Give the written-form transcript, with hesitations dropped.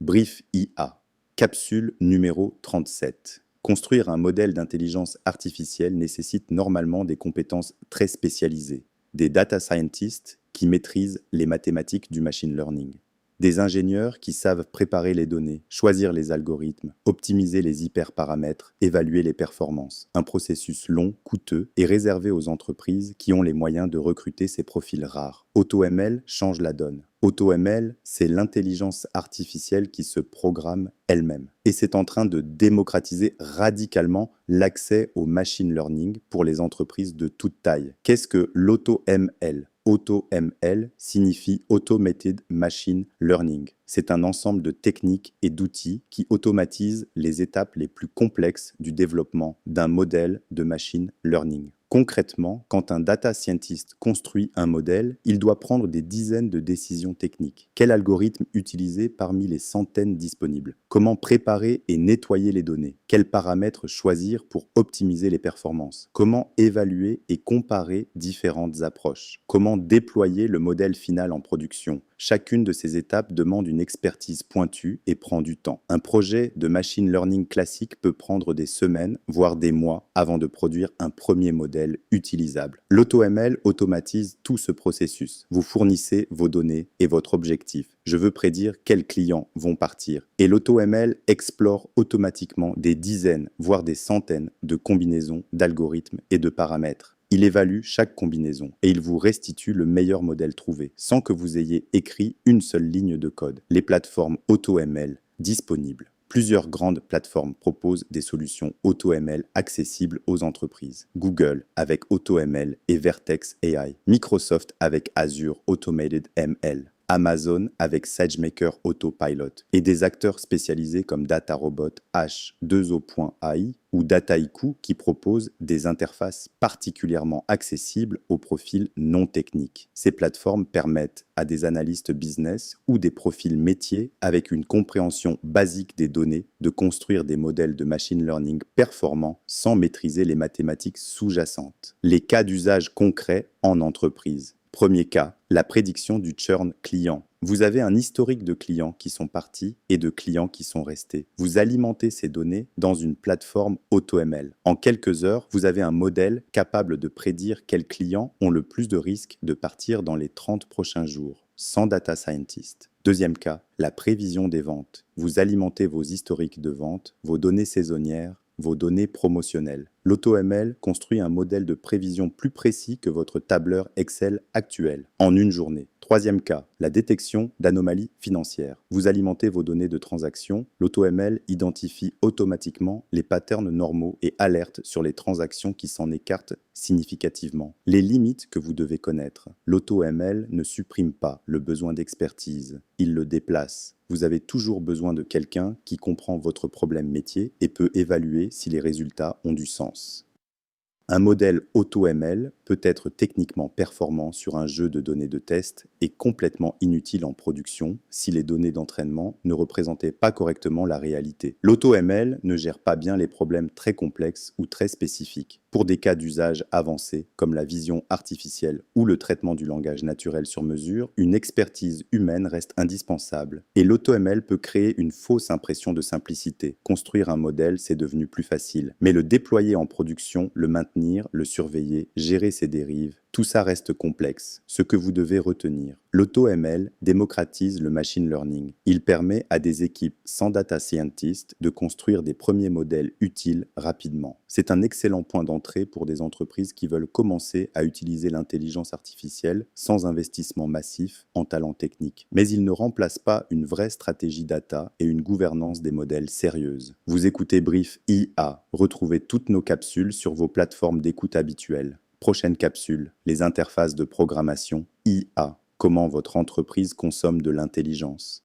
Brief IA, capsule numéro 37. Construire un modèle d'intelligence artificielle nécessite normalement des compétences très spécialisées, des data scientists qui maîtrisent les mathématiques du machine learning, des ingénieurs qui savent préparer les données, choisir les algorithmes, optimiser les hyperparamètres, évaluer les performances. Un processus long, coûteux et réservé aux entreprises qui ont les moyens de recruter ces profils rares. AutoML change la donne. AutoML, c'est l'intelligence artificielle qui se programme elle-même. Et c'est en train de démocratiser radicalement l'accès au machine learning pour les entreprises de toute taille. Qu'est-ce que l'AutoML ? AutoML signifie Automated Machine Learning. C'est un ensemble de techniques et d'outils qui automatisent les étapes les plus complexes du développement d'un modèle de machine learning. Concrètement, quand un data scientist construit un modèle, il doit prendre des dizaines de décisions techniques. Quel algorithme utiliser parmi les centaines disponibles? Comment préparer et nettoyer les données? Quels paramètres choisir pour optimiser les performances? Comment évaluer et comparer différentes approches? Comment déployer le modèle final en production? Chacune de ces étapes demande une expertise pointue et prend du temps. Un projet de machine learning classique peut prendre des semaines, voire des mois, avant de produire un premier modèle utilisable. L'AutoML automatise tout ce processus. Vous fournissez vos données et votre objectif. Je veux prédire quels clients vont partir. Et l'AutoML explore automatiquement des dizaines, voire des centaines de combinaisons d'algorithmes et de paramètres. Il évalue chaque combinaison et il vous restitue le meilleur modèle trouvé, sans que vous ayez écrit une seule ligne de code. Les plateformes AutoML disponibles. Plusieurs grandes plateformes proposent des solutions AutoML accessibles aux entreprises. Google avec AutoML et Vertex AI. Microsoft avec Azure Automated ML. Amazon avec SageMaker Autopilot et des acteurs spécialisés comme DataRobot, H2O.ai ou Dataiku qui proposent des interfaces particulièrement accessibles aux profils non techniques. Ces plateformes permettent à des analystes business ou des profils métiers avec une compréhension basique des données de construire des modèles de machine learning performants sans maîtriser les mathématiques sous-jacentes. Les cas d'usage concrets en entreprise. Premier cas, la prédiction du churn client. Vous avez un historique de clients qui sont partis et de clients qui sont restés. Vous alimentez ces données dans une plateforme AutoML. En quelques heures, vous avez un modèle capable de prédire quels clients ont le plus de risques de partir dans les 30 prochains jours, sans data scientist. Deuxième cas, la prévision des ventes. Vous alimentez vos historiques de vente, vos données saisonnières, vos données promotionnelles. L'AutoML construit un modèle de prévision plus précis que votre tableur Excel actuel, en une journée. Troisième cas, la détection d'anomalies financières. Vous alimentez vos données de transaction, l'AutoML identifie automatiquement les patterns normaux et alerte sur les transactions qui s'en écartent significativement. Les limites que vous devez connaître. L'AutoML ne supprime pas le besoin d'expertise, il le déplace. Vous avez toujours besoin de quelqu'un qui comprend votre problème métier et peut évaluer si les résultats ont du sens. Un modèle AutoML peut être techniquement performant sur un jeu de données de test et complètement inutile en production si les données d'entraînement ne représentaient pas correctement la réalité. L'AutoML ne gère pas bien les problèmes très complexes ou très spécifiques. Pour des cas d'usage avancés comme la vision artificielle ou le traitement du langage naturel sur mesure, une expertise humaine reste indispensable. Et l'AutoML peut créer une fausse impression de simplicité. Construire un modèle, c'est devenu plus facile. Mais le déployer en production, le maintenir, le surveiller, gérer ses dérives, tout ça reste complexe. Ce que vous devez retenir. L'AutoML démocratise le machine learning. Il permet à des équipes sans data scientist de construire des premiers modèles utiles rapidement. C'est un excellent point d'entrée pour des entreprises qui veulent commencer à utiliser l'intelligence artificielle sans investissement massif en talent technique. Mais il ne remplace pas une vraie stratégie data et une gouvernance des modèles sérieuse. Vous écoutez Brief IA. Retrouvez toutes nos capsules sur vos plateformes d'écoute habituelles. Prochaine capsule, les interfaces de programmation IA. Comment votre entreprise consomme de l'intelligence.